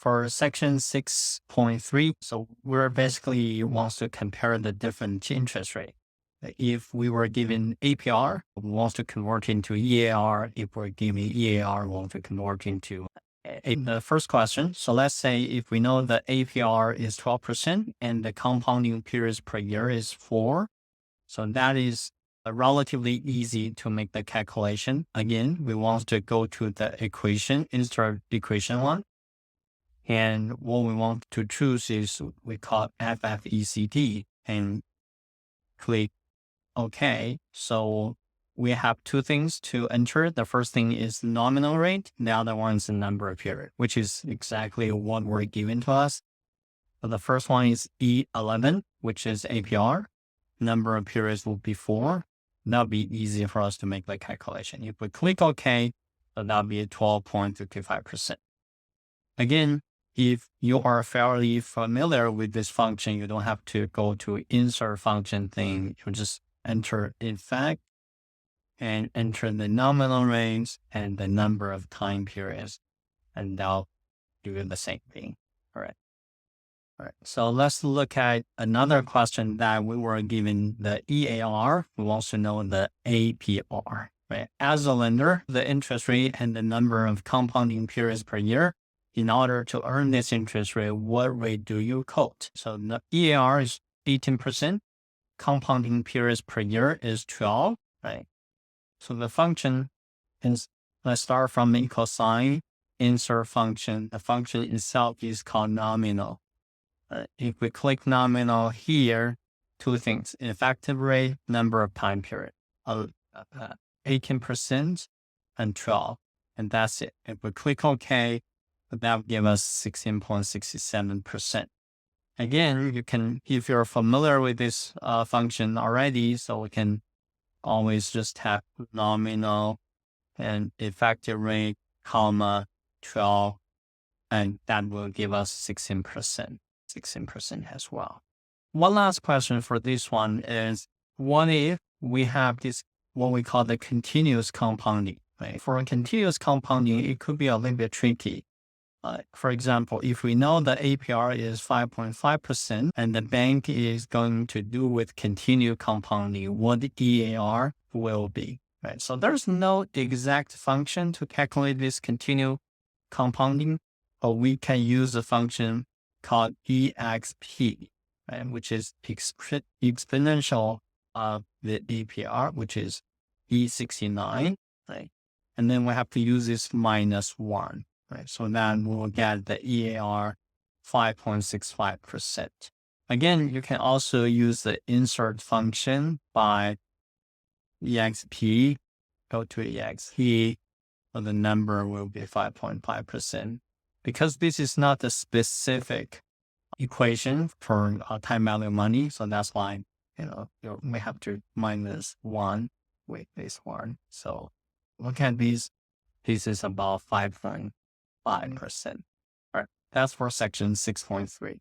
For section 6.3, so we're basically wants to compare the different interest rate. If we were given APR, we want to convert into EAR. If we're given EAR, we want to convert into the first question. So let's say if we know the APR is 12% and the compounding periods per year is 4, so that is relatively easy to make the calculation. Again, we want to go to the equation, insert equation 1. And what we want to choose is we call FFECD and click OK. So we have two things to enter. The first thing is nominal rate. The other one is the number of period, which is exactly what were given to us. So the first one is E11, which is APR. Number of periods will be 4. That'll be easy for us to make the calculation. If we click OK, so that'll be 12.55%. Again, if you are fairly familiar with this function, you don't have to go to insert function thing. You just enter effect and enter the nominal range and the number of time periods, and that'll do the same thing. All right. So let's look at another question that we were given the EAR. We also know the APR. Right? As a lender, the interest rate and the number of compounding periods per year. In order to earn this interest rate, what rate do you quote? So the EAR is 18%. Compounding periods per year is 12, right? So the function is, let's start from equal sign, insert function. The function itself is called nominal. If we click nominal here, two things, effective rate, number of time period, 18% and 12. And that's it. If we click OK, that will give us 16.67%. Again, you can, if you're familiar with this function already, so we can always just have nominal and effective rate, comma, 12, and that will give us 16% as well. One last question for this one is, what if we have this, what we call the continuous compounding, right? For a continuous compounding, it could be a little bit tricky. For example, if we know the APR is 5.5% and the bank is going to do with continued compounding, what the EAR will be, right? So there's no exact function to calculate this continued compounding, but we can use a function called EXP, right? Which is exponential of the APR, which is E69, right? And then we have to use this -1. Right, so then we'll get the EAR 5.65%. Again, you can also use the insert function by EXP, go to EXP, so the number will be 5.5%. Because this is not a specific equation for time value money, so that's why we have to -1 with this one. So look at these. This is about 5.5%. All right, that's for section 6.3.